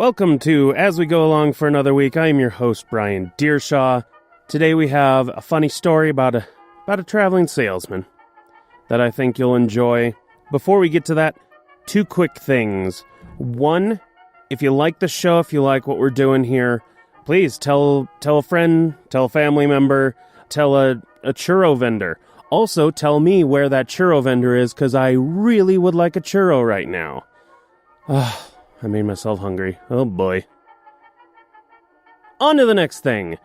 Welcome to As We Go Along for another week. I am your host, Brian Deershaw. Today we have a funny story about a traveling salesman that I think you'll enjoy. Before we get to that, two quick things. One, if you like the show, if you like what we're doing here, please tell a friend, tell a family member, tell a churro vendor. Also, tell me where that churro vendor is, because I really would like a churro right now. I made myself hungry. Oh boy. On to the next thing.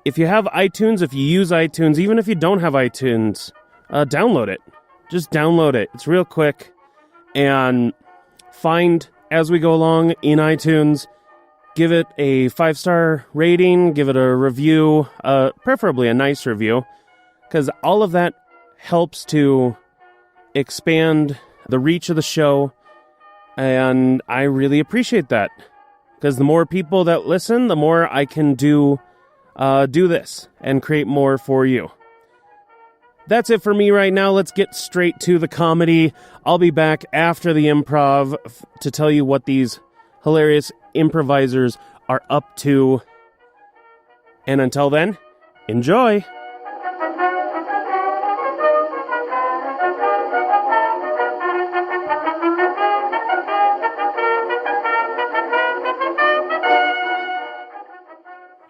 If you have iTunes, if you use iTunes, even if you don't have iTunes, download it. Just download it. It's real quick. And find As We Go Along in iTunes. Give it a 5-star rating. Give it a review. Preferably a nice review. Because all of that helps to expand the reach of the show. And I really appreciate that. Because the more people that listen, the more I can do this and create more for you. That's it for me right now. Let's get straight to the comedy. I'll be back after the improv to tell you what these hilarious improvisers are up to. And until then, enjoy!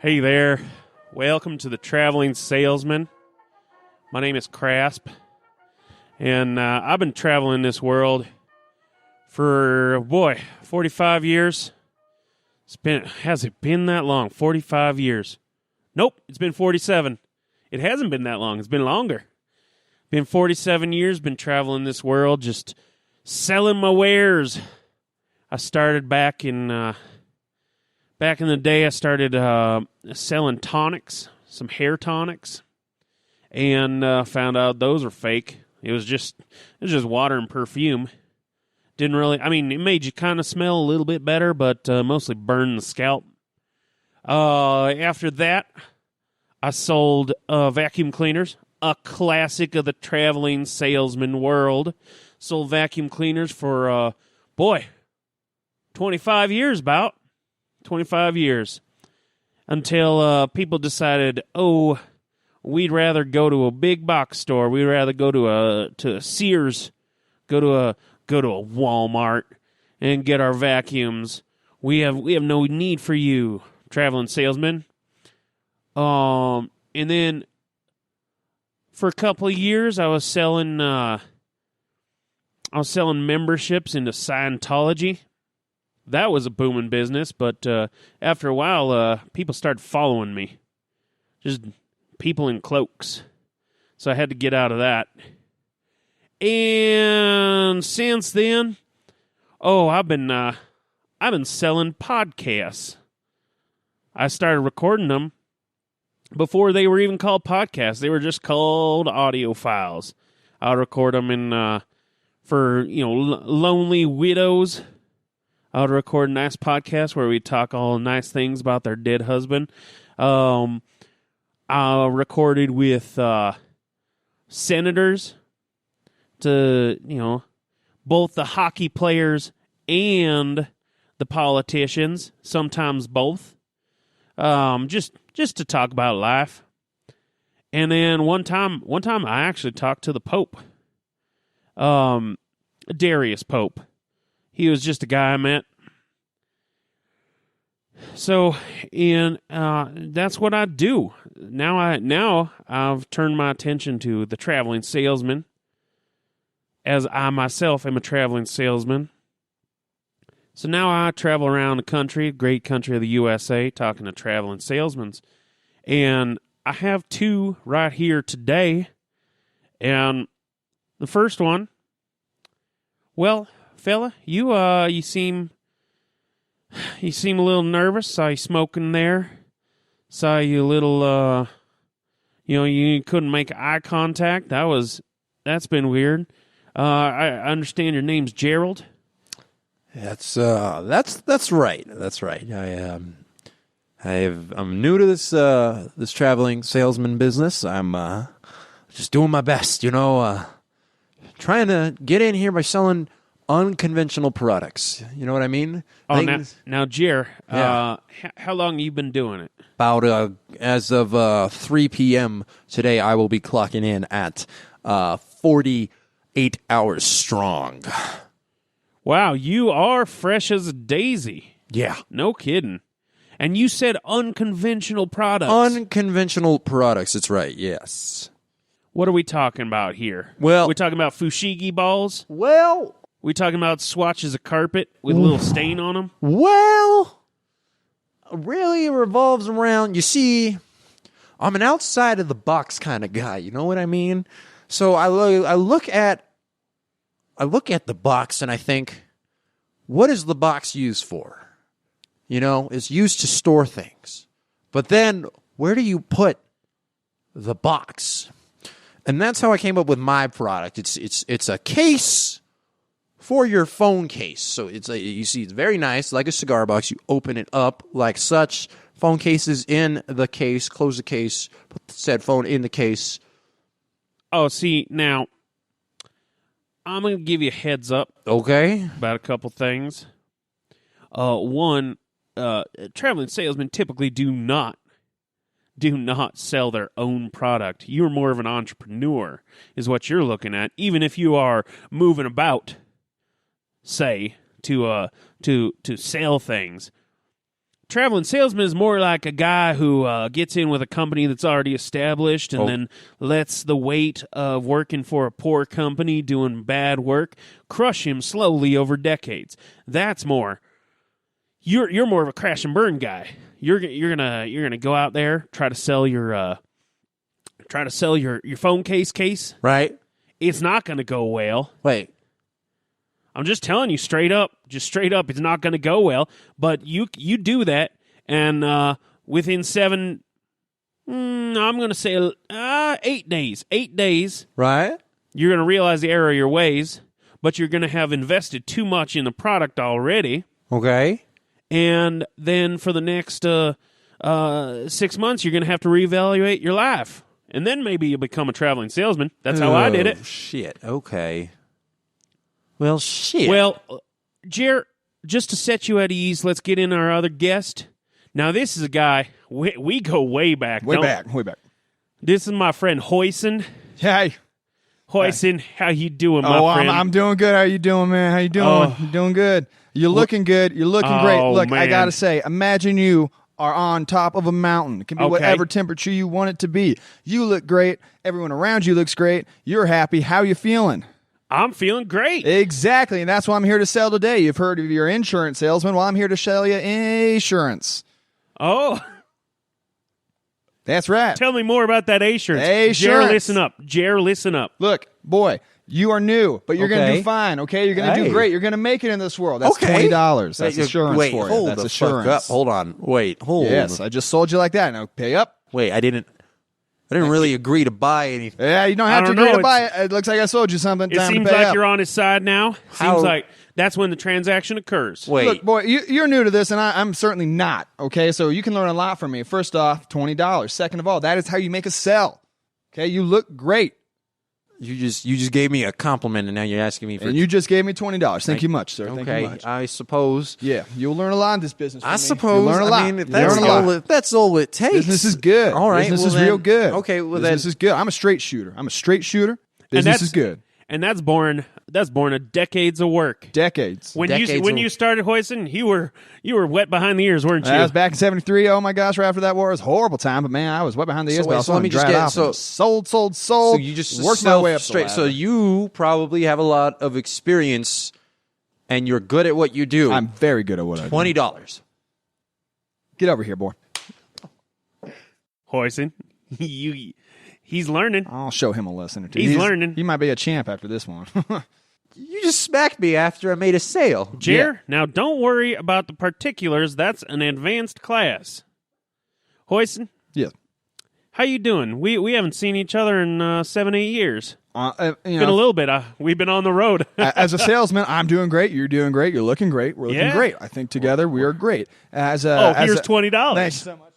Hey there, welcome to the Traveling Salesman. My name is Crasp, and I've been traveling this world for, 45 years. Has it been that long? 45 years. Nope, it's been 47. It hasn't been that long, it's been longer. Been 47 years, been traveling this world, just selling my wares. I started back in the day, I started selling tonics, some hair tonics, and found out those were fake. It was just water and perfume. Didn't really, it made you kind of smell a little bit better, but mostly burned the scalp. After that, I sold vacuum cleaners, a classic of the traveling salesman world. Sold vacuum cleaners for, 25 years about. 25 years. Until people decided, we'd rather go to a big box store. We'd rather go to a Sears, go to a Walmart and get our vacuums. We have no need for you, traveling salesman. And then for a couple of years I was selling memberships into Scientology. That was a booming business, but after a while, people started following me. Just people in cloaks. So I had to get out of that. And since then, I've been selling podcasts. I started recording them before they were even called podcasts. They were just called audio files. I'll record them for lonely widows. I'll record a nice podcast where we talk all nice things about their dead husband. I recorded with senators to, both the hockey players and the politicians, sometimes both, just to talk about life. And then one time I actually talked to the Pope, Darius Pope. He was just a guy I met. So, that's what I do. Now I've turned my attention to the traveling salesman, as I myself am a traveling salesman. So now I travel around the country, great country of the USA, talking to traveling salesmen. And I have two right here today. And the first one, well, fella, you seem a little nervous. Saw you smoking there. Saw you a little, you couldn't make eye contact. That's been weird. I understand your name's Gerald. That's right. That's right. I'm new to this traveling salesman business. I'm just doing my best, trying to get in here by selling unconventional products. You know what I mean? Oh, Things- now, Jer, Yeah. how long have you been doing it? About as of 3 p.m. today, I will be clocking in at 48 hours strong. Wow, you are fresh as a daisy. Yeah. No kidding. And you said unconventional products. Unconventional products. That's right. Yes. What are we talking about here? Well- we talking about fushigi balls? Well, We talking about swatches of carpet with a little stain on them? really it revolves around, you see, I'm an outside of the box kind of guy. You know what I mean? So I look at the box and I think, what is the box used for? You know, it's used to store things. But then where do you put the box? And that's how I came up with my product. It's a case for your phone case. So you see it's very nice, like a cigar box. You open it up like such. Phone cases in the case, close the case, put said phone in the case. Oh, see, now, I'm going to give you a heads up Okay. about a couple things. One, traveling salesmen typically do not sell their own product. You're more of an entrepreneur, is what you're looking at, even if you are moving about, say, to sell things. Traveling salesman is more like a guy who gets in with a company that's already established and then lets the weight of working for a poor company doing bad work crush him slowly over decades. That's more. You're more of a crash and burn guy. You're gonna go out there, try to sell your phone case. Right? It's not gonna go well. Wait. I'm just telling you straight up, it's not going to go well. But you do that, and within I'm going to say 8 days, Right? you're going to realize the error of your ways, but you're going to have invested too much in the product already. Okay. And then for the next 6 months, you're going to have to reevaluate your life. And then maybe you'll become a traveling salesman. That's how I did it. Shit. Okay. Well, shit. Well, Jer, just to set you at ease, let's get in our other guest. Now, this is a guy, we go way back. Way back. This is my friend Hoyson. Hey. Hoyson, how you doing, my friend? I'm doing good. How you doing, man? How you doing? Oh. You're doing good. You're looking good. You're looking great. Look, man. I got to say, imagine you are on top of a mountain. It can be Okay. whatever temperature you want it to be. You look great. Everyone around you looks great. You're happy. How you feeling? I'm feeling great. Exactly, and that's what I'm here to sell today. You've heard of your insurance salesman. Well, I'm here to sell you insurance. Oh, That's right. tell me more about that insurance. Assurance. Jer, listen up. Look, boy, you are new, but you're going to Okay. do fine, okay? You're going to Hey. do great. You're going to make it in this world. That's Okay. $20. That's insurance Wait, for you. hold That's the assurance. fuck up. Hold on. Wait, hold. Yes, I just sold you like that. Now pay up. Wait, I didn't really agree to buy anything. Yeah, you don't have I to don't agree know. to buy it. It looks like I sold you something. It Time seems to pay like up. you're on his side now. How- Seems like that's when the transaction occurs. Wait. Look, boy, you're new to this, and I'm certainly not, okay? So you can learn a lot from me. First off, $20. Second of all, that is how you make a sell, okay? You look great, You just gave me a compliment, and now you're asking me for. and you just gave me $20. Thank you much, sir. Thank okay, you much. I suppose. Yeah, you'll learn a lot in this business from I me. suppose. You'll learn a lot. I mean, if You'll that's learn a lot. all it takes. Business is good. All right, Business well is then- real good. Okay, well Business then- is good. I'm a straight shooter. Business that's- is good. And that's born of decades of work. Decades. When Decades of- you started hoisting, you were wet behind the ears, weren't you? That was back in '73. Oh my gosh! Right after that war, it was a horrible time. But man, I was wet behind the ears. wait, but I was so let me dried just get- off so- and sold. So you just worked my way up the straight. So ladder. you probably have a lot of experience, and you're good at what you do. I'm very good at what I do. $20. Get over here, boy. Hoisting. He's learning. I'll show him a lesson or two. He's learning. He might be a champ after this one. You just smacked me after I made a sale. Jer, now don't worry about the particulars. That's an advanced class. Hoisting, yeah. how you doing? We haven't seen each other in 7-8 years. You Been a know, little bit. We've been on the road. as a salesman, I'm doing great. You're doing great. You're looking great. We're looking Yeah. great. I think together we are great. Here's $20. Thanks so much.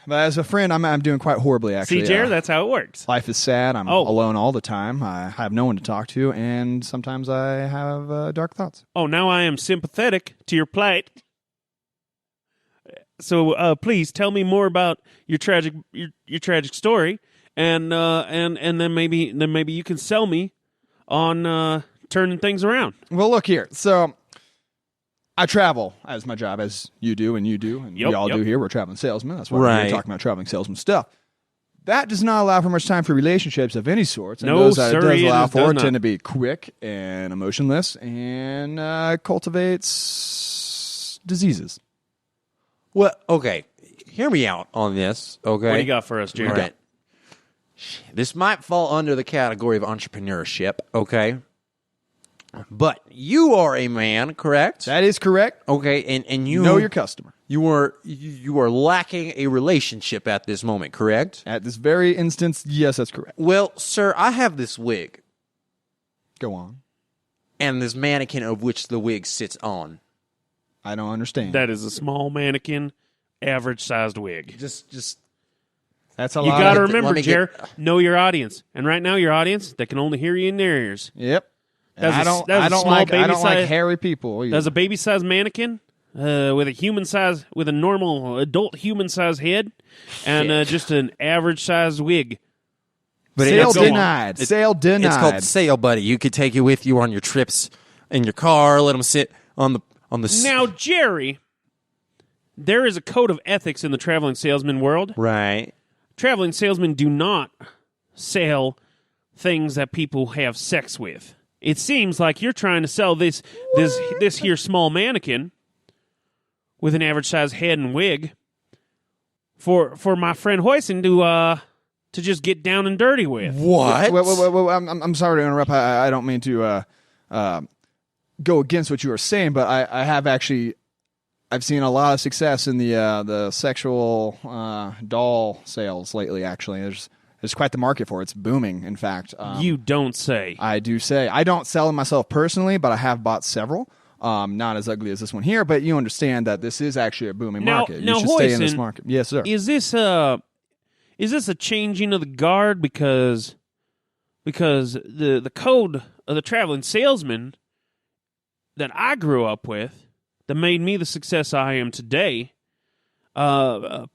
But as a friend, I'm doing quite horribly, actually. See, Jared, that's how it works. Life is sad. I'm alone all the time. I have no one to talk to, and sometimes I have dark thoughts. Oh, now I am sympathetic to your plight. So please tell me more about your tragic story, and then maybe you can sell me on turning things around. Well, look here. So I travel as my job, as you do, and we all do here. We're traveling salesmen. That's why we're talking about traveling salesman stuff. That does not allow for much time for relationships of any sorts. And those that it does allow for tend to be quick and emotionless and cultivates diseases. Well, okay. Hear me out on this, okay? What do you got for us, Jared? All right. This might fall under the category of entrepreneurship, okay? But you are a man, correct? That is correct. Okay, and you know your customer. You are lacking a relationship at this moment, correct? At this very instance, yes, that's correct. Well, sir, I have this wig. Go on. And this mannequin of which the wig sits on. I don't understand. That is a small mannequin, average-sized wig. Just that's a lot. You got to remember, Jared, know your audience. And right now, your audience, they can only hear you in their ears. Yep. I don't like hairy people. That's a baby-sized mannequin with a normal adult human-sized head and just an average-sized wig. But sale denied. Sale denied. It's called Sale Buddy. You could take it with you on your trips in your car. Let them sit on the. Now, Jerry, there is a code of ethics in the traveling salesman world. Right. Traveling salesmen do not sell things that people have sex with. It seems like you're trying to sell this here small mannequin with an average size head and wig for my friend Hoyson to just get down and dirty with. What? Well, I'm sorry to interrupt. I don't mean to go against what you were saying, but I've seen a lot of success in the sexual doll sales lately. Actually, there's quite the market for it. It's booming. In fact, you don't say. I do say. I don't sell them myself personally, but I have bought several. Not as ugly as this one here, but you understand that this is actually a booming market. You should stay in this market. Yes, sir. Is this a changing of the guard because the code of the traveling salesman that I grew up with, that made me the success I am today,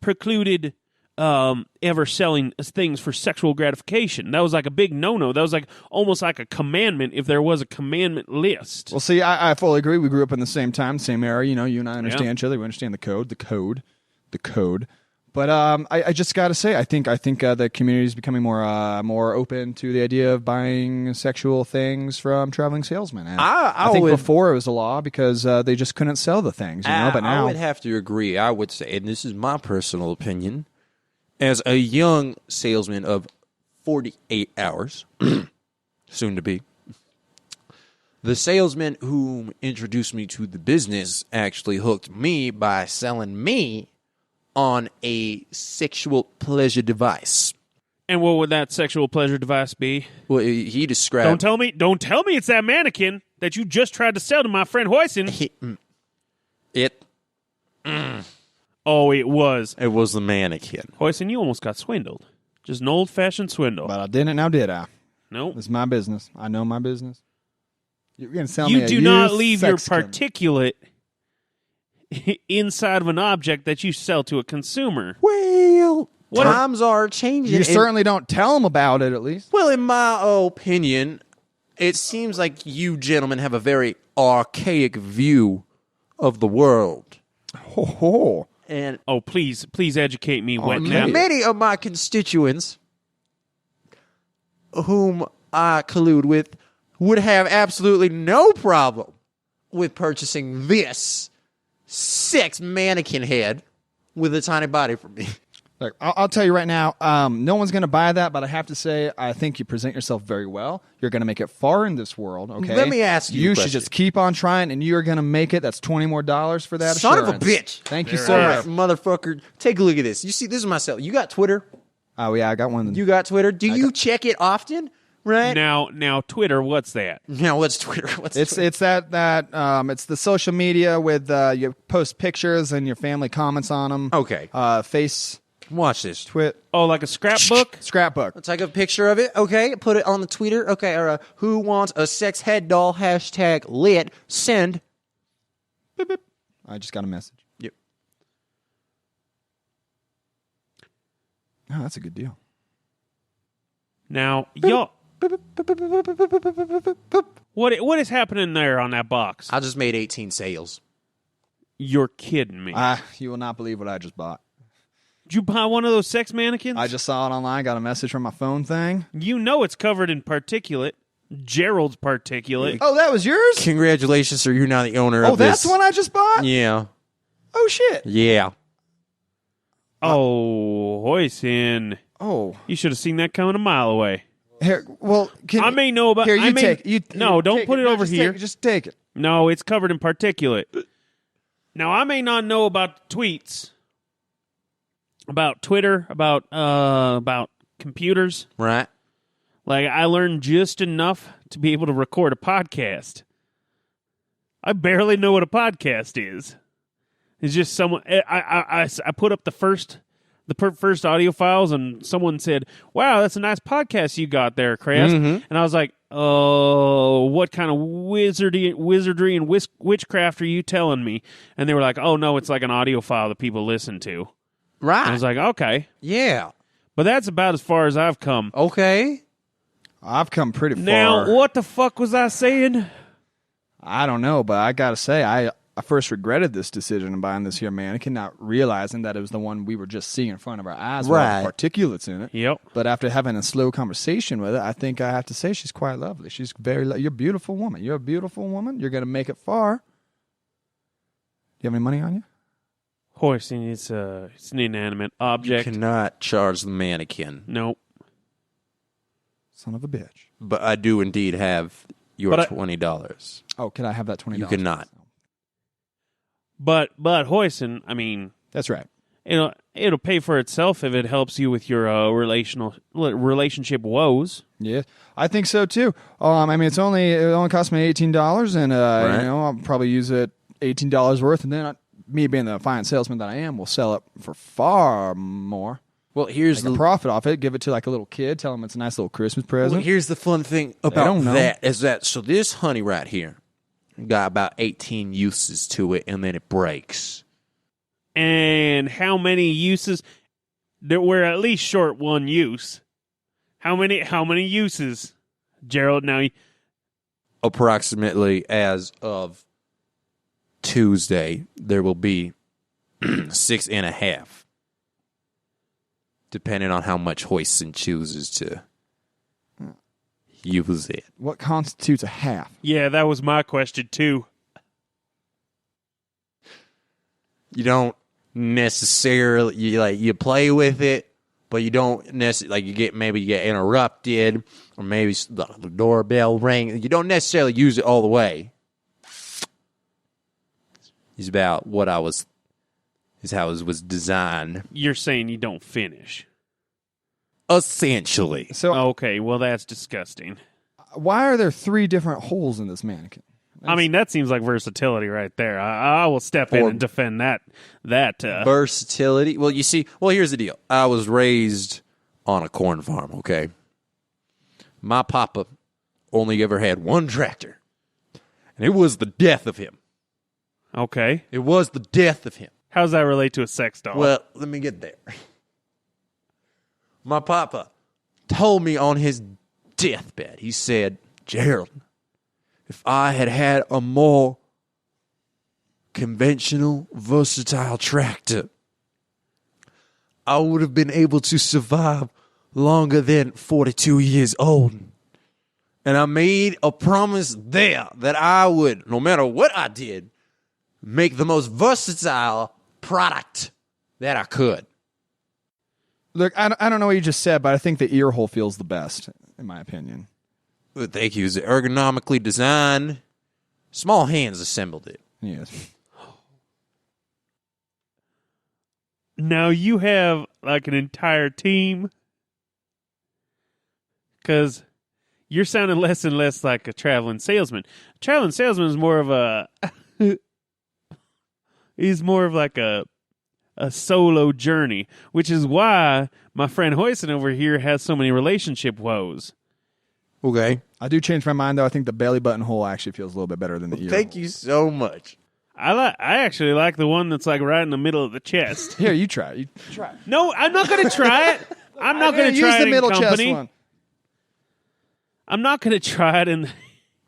precluded ever selling things for sexual gratification. That was like a big no-no. That was like almost like a commandment if there was a commandment list. Well, see, I fully agree. We grew up in the same time, same era. You know, you and I understand each other. We understand the code. But I just got to say, I think the community is becoming more open to the idea of buying sexual things from traveling salesmen. And I think before it was a law because they just couldn't sell the things, But now I would have to agree. I would say, and this is my personal opinion, as a young salesman of 48 hours, soon to be, the salesman who introduced me to the business actually hooked me by selling me on a sexual pleasure device. And what would that sexual pleasure device be? Well, he described... Don't tell me it's that mannequin that you just tried to sell to my friend Hoyson. Oh, it was. It was the mannequin. Hoyson, you almost got swindled. Just an old-fashioned swindle. But I didn't, now did I? Nope. It's my business. I know my business. You're going to sell me You do not leave your particulate inside of an object that you sell to a consumer. Well, times are changing. You certainly don't tell them about it, at least. Well, in my opinion, it seems like you gentlemen have a very archaic view of the world. And please educate me. Many of my constituents, whom I collude with, would have absolutely no problem with purchasing this sex mannequin head with a tiny body for me. Look, I'll tell you right now, no one's going to buy that, but I have to say, I think you present yourself very well. You're going to make it far in this world, okay? Let me ask you a question. You should just keep on trying, and you're going to make it. That's $20 more for that Son assurance. of a bitch. Thank you, sir. Right, motherfucker. Take a look at this. You see, this is myself. You got Twitter? Oh, yeah, I got one. You got Twitter? Do you check it often? Right? Now, Twitter, what's that? Now, what's Twitter? It's it's the social media with you post pictures and your family comments on them. Okay. Watch this. Oh, like a scrapbook? Scrapbook. Let's take a picture of it. Okay, put it on the Twitter. Okay, or who wants a sex head doll? #lit. Send. Beep, beep. I just got a message. Yep. Oh, that's a good deal. Now, y'all, what is happening there on that box? I just made 18 sales. You're kidding me. You will not believe what I just bought. Did you buy one of those sex mannequins? I just saw it online, got a message from my phone thing. You know it's covered in particulate. Gerald's particulate. Oh, that was yours? Congratulations, sir. You're now the owner of this. Oh, that's the one I just bought? Yeah. Oh, shit. Yeah. Oh, Hoisin. Oh. You should have seen that coming a mile away. Here, well, I may know about... Here, you I may, take it. No, don't put it over here. Just take it. No, it's covered in particulate. Now, I may not know about tweets, about Twitter, about computers. Right. Like, I learned just enough to be able to record a podcast. I barely know what a podcast is. It's just someone... I put up the first audio files, and someone said, "Wow, that's a nice podcast you got there, Chris." Mm-hmm. And I was like, "Oh, what kind of wizardry and witchcraft are you telling me?" And they were like, "Oh, no, it's like an audio file that people listen to." Right. And I was like, "Okay." Yeah. But that's about as far as I've come. Okay. I've come pretty far. Now, what the fuck was I saying? I don't know, but I gotta say, I first regretted this decision of buying this here mannequin, not realizing that it was the one we were just seeing in front of our eyes with all the particulates in it. Yep. But after having a slow conversation with it, I think I have to say she's quite lovely. She's you're a beautiful woman. You're a beautiful woman. You're going to make it far. Do you have any money on you? Hoisting, it's an inanimate object. You cannot charge the mannequin. Nope. Son of a bitch. But I do indeed have your $20. Oh, can I have that $20? You cannot. But Hoisin, I mean... That's right. It'll pay for itself if it helps you with your relationship woes. Yeah, I think so too. I mean, it only cost me $18, and Right. I'll probably use it $18 worth, and then me being the fine salesman that I am, will sell it for far more. Well, here's Make a profit off it. Give it to like a little kid. Tell him it's a nice little Christmas present. Well, here's the fun thing about that is that so this honey right here got about 18 uses to it, and then it breaks. And how many uses? There were at least short one use. How many uses, Gerald? Now, Approximately as of Tuesday, there will be 6.5, depending on how much Hoisin chooses to use it. What constitutes a half? yeah, that was my question too. You don't necessarily you play with it, but you don't necessarily you get interrupted, or maybe the doorbell ring. You don't necessarily use it all the way. It's about is how it was designed. You're saying you don't finish. Essentially. So, Okay, well that's disgusting. why are there 3 different holes in this mannequin? I mean, that seems like versatility right there. I will step in and defend that. Versatility. Well, you see, here's the deal. I was raised on a corn farm, okay? My papa only ever had one tractor, and it was the death of him. Okay. It was the death of him. How does that relate to a sex doll? Well, let me get there. My papa told me on his deathbed, he said, "Gerald, if I had had a more conventional, versatile tractor, I would have been able to survive longer than 42 years old." And I made a promise there that I would, no matter what I did, make the most versatile product that I could. Look, I don't know what you just said, but I think the ear hole feels the best, in my opinion. Well, thank you. It was ergonomically designed. Small hands assembled it. Yes. Now you have like an entire team, because you're sounding less and less like a traveling salesman. A traveling salesman is more of a he's more of like a a solo journey, which is why my friend Hoyson over here has so many relationship woes. Okay. I do change my mind, though. I think the belly button hole actually feels a little bit better than the ear. Thank you so much. I actually like the one that's like right in the middle of the chest. Here, you try it. No, I'm not going to try it. I'm not going to try use it the middle in chest company. one. I'm not going to try it in.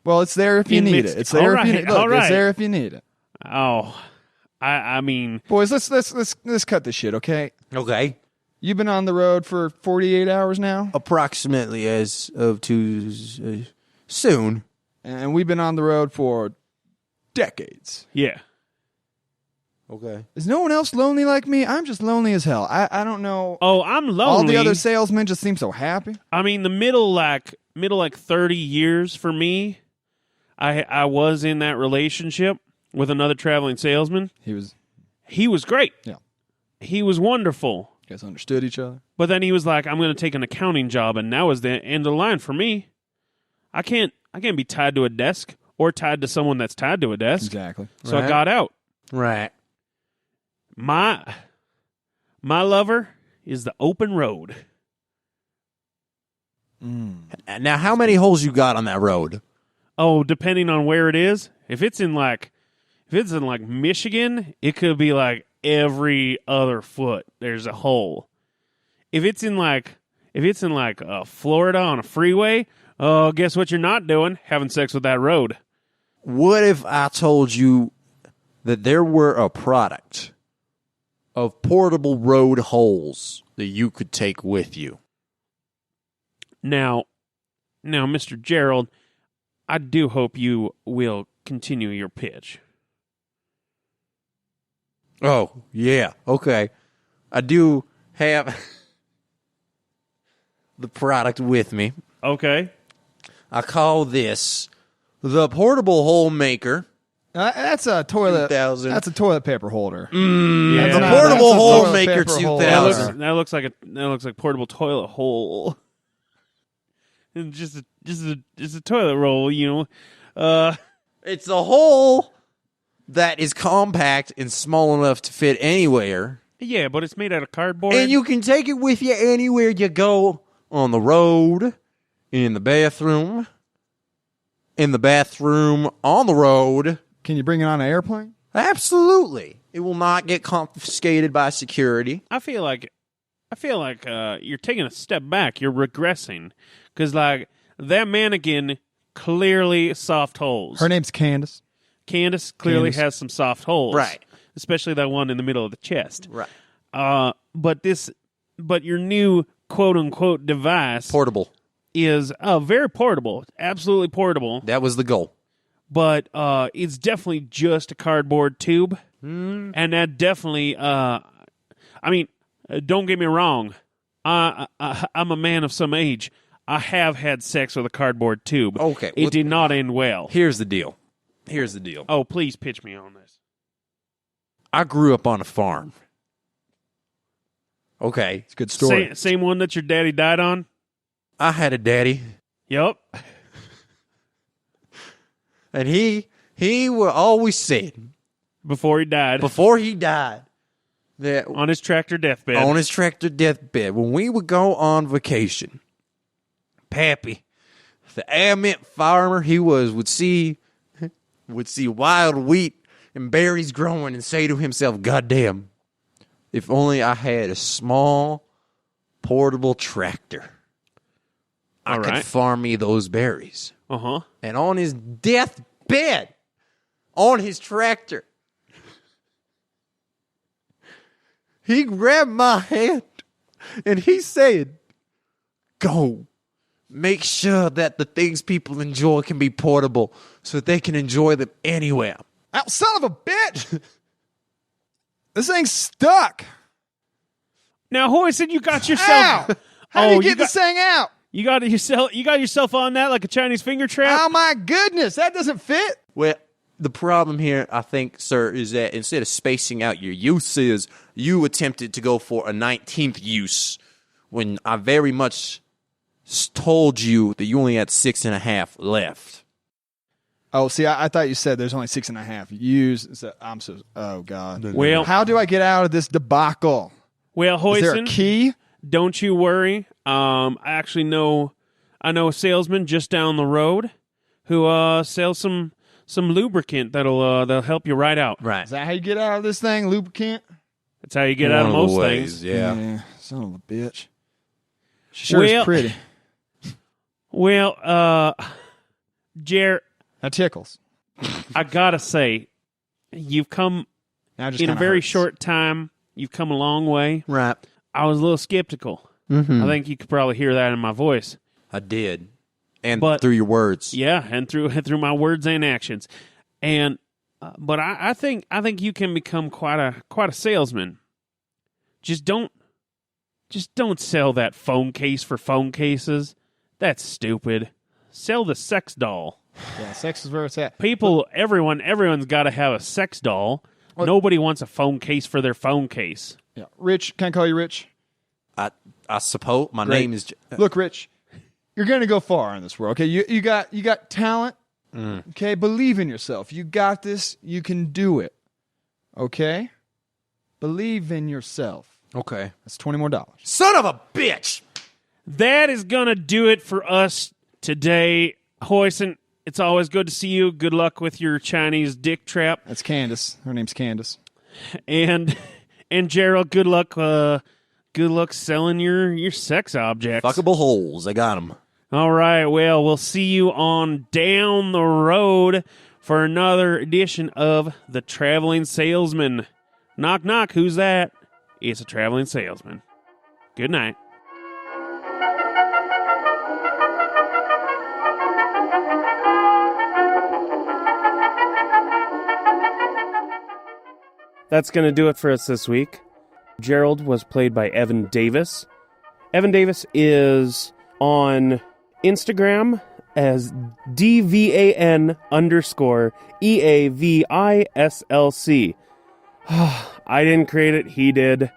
Well, it's there if you In need mixed- it. It's there if you All need. right, all Look, it's right. there if you need it. Oh, I mean, Boys, let's cut this shit, okay? Okay. You've been on the road for 48 hours now, Approximately as of soon. and we've been on the road for decades. yeah. Okay. Is no one else lonely like me? I'm just lonely as hell. I don't know. Oh, I'm lonely. All the other salesmen just seem so happy. I mean, the middle 30 years for me. I was in that relationship with another traveling salesman. He was great. Yeah. He was wonderful. You guys understood each other. But then he was like, "I'm going to take an accounting job," and that was the end of the line for me. I can't be tied to a desk or tied to someone that's tied to a desk. Exactly. So I Right. got out. Right. My lover is the open road. Now, how many holes you got on that road? Oh, depending on where it is. If it's in Michigan, it could be like every other foot there's a hole. If it's in Florida on a freeway, oh, guess what you're not doing? Having sex with that road. What if I told you that there were a product of portable road holes that you could take with you? Now, Mr. Gerald, I do hope you will continue your pitch. Oh, yeah. Okay. I do have the product with me. Okay. I call this the portable hole maker. That's a toilet. 2000. That's a toilet paper holder. Yeah. The not- portable that's a hole toilet maker paper holder. 2000. That looks like portable toilet hole. And just a toilet roll, you know. It's a hole that is compact and small enough to fit anywhere. Yeah, but it's made out of cardboard. And you can take it with you anywhere you go. On the road, in the bathroom, on the road. Can you bring it on an airplane? Absolutely. It will not get confiscated by security. I feel like you're taking a step back. You're regressing because like that mannequin clearly soft holes. Her name's Candace. Candace clearly Candace. has some soft holes, Right. Especially that one in the middle of the chest. Right. But your new quote unquote device Portable. is very portable, absolutely portable. That was the goal. But it's definitely just a cardboard tube, and that definitely. Don't get me wrong. I'm a man of some age. I have had sex with a cardboard tube. Okay, It did not end well. Here's the deal. Oh, please pitch me on this. I grew up on a farm. Okay. It's a good story. Same one that your daddy died on? I had a daddy, Yep. and he would always say Before he died. before he died that On his tractor deathbed. on his tractor deathbed, when we would go on vacation, Pappy, the adamant farmer he would see wild wheat and berries growing and say to himself, "God damn, if only I had a small portable tractor, I All could right. farm me those berries." Uh-huh. And on his deathbed, on his tractor, he grabbed my hand and he said, "Go. Make sure that the things people enjoy can be portable so that they can enjoy them anywhere." Ow, son of a bitch! This thing's stuck. Now, Hoyson, you got yourself... Ow! How do Oh, you get you got- this thing out? You got yourself on that like a Chinese finger trap? Oh my goodness, that doesn't fit. Well, the problem here, I think, sir, is that instead of spacing out your uses, you attempted to go for a 19th use when I very much told you that you only had 6.5 left. Oh, see, I thought you said there's only 6.5. Oh, God. Well, How do I get out of this debacle? well, Is there a Hoyson, key? don't you worry. I actually know a salesman just down the road who sells some lubricant that'll help you right out. Right. Is that how you get out of this thing? Lubricant? That's how you get out of One most the things. ways, yeah. Son of a bitch. She sure is pretty. Well, Jer, That tickles. I gotta say, you've come Now it just in a kinda very hurts. short time. You've come a long way. Right. I was a little skeptical. Mm-hmm. I think you could probably hear that in my voice. I did. And But- through your words. Yeah, and through my words and actions, and but I think you can become quite a salesman. Just don't sell that phone case for phone cases. That's stupid. Sell the sex doll. Yeah, sex is where it's at. Everyone's got to have a sex doll. Well- Nobody wants a phone case for their phone case. Yeah. Rich, can I call you Rich? I suppose my Great. name is... Look, Rich, you're going to go far in this world, okay? You got talent, okay? Believe in yourself. You got this. You can do it, okay? Believe in yourself. Okay. That's $20 more. Son of a bitch! That is going to do it for us today. Hoyson, it's always good to see you. Good luck with your Chinese dick trap. That's Candace. Her name's Candace. And Gerald, good luck selling your sex objects. Fuckable holes. I got them. All right, well, we'll see you on down the road for another edition of The Traveling Salesman. Knock, knock, who's that? It's a traveling salesman. Good night. That's going to do it for us this week. Gerald was played by Evan Davis. Evan Davis is on Instagram as DVAN_EAVISLC. I didn't create it, he did.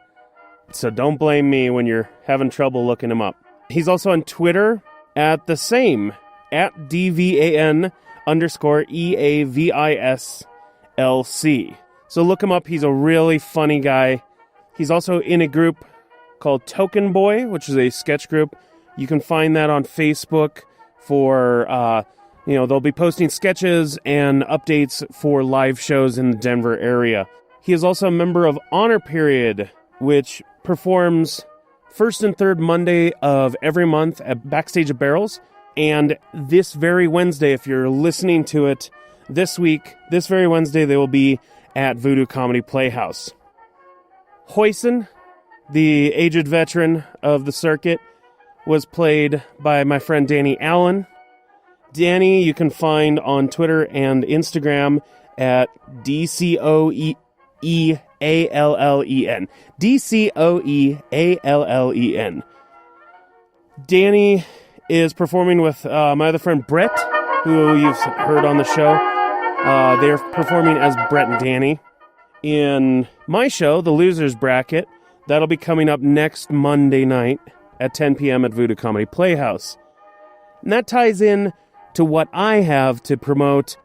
So don't blame me when you're having trouble looking him up. He's also on Twitter at the same, at DVAN_EAVISLC. So look him up. He's a really funny guy. He's also in a group called Token Boy, which is a sketch group. You can find that on Facebook for, they'll be posting sketches and updates for live shows in the Denver area. He is also a member of Honor Period, which performs first and third Monday of every month at Backstage at Barrels. And this very Wednesday, if you're listening to it this week, this very Wednesday, they will be at Voodoo Comedy Playhouse. Hoyson, the aged veteran of the circuit, was played by my friend Danny Allen. Danny, you can find on Twitter and Instagram at DCOEALLEN. DCOEALLEN. Danny is performing with my other friend Brett, who you've heard on the show. They're performing as Brett and Danny in my show, The Losers Bracket. That'll be coming up next Monday night at 10 p.m. at Voodoo Comedy Playhouse. And that ties in to what I have to promote.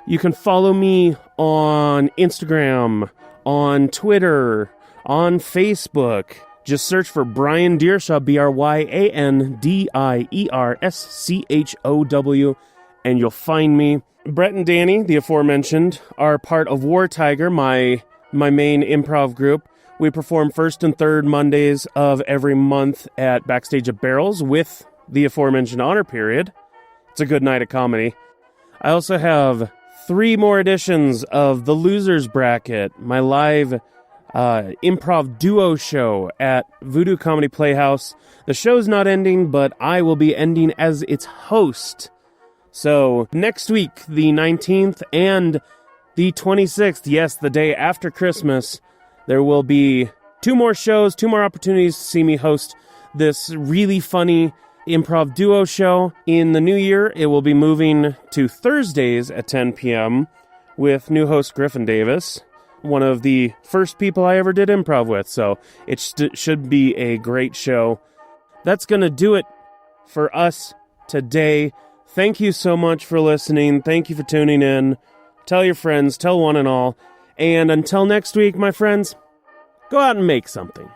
You can follow me on Instagram, on Twitter, on Facebook. Just search for Brian Deershaw, BryanDierschow, and you'll find me. Brett and Danny, the aforementioned, are part of War Tiger, my main improv group. We perform first and third Mondays of every month at Backstage at Barrels with the aforementioned Honor Period. It's a good night of comedy. I also have 3 more editions of The Losers Bracket, my live improv duo show at Voodoo Comedy Playhouse. The show's not ending, but I will be ending as its host. So next week, the 19th and the 26th, yes, the day after Christmas, there will be 2 more shows, 2 more opportunities to see me host this really funny improv duo show. In the new year, it will be moving to Thursdays at 10 p.m. with new host Griffin Davis, one of the first people I ever did improv with, so it should be a great show. That's going to do it for us today. Thank you so much for listening. Thank you for tuning in. Tell your friends, tell one and all. And until next week, my friends, go out and make something.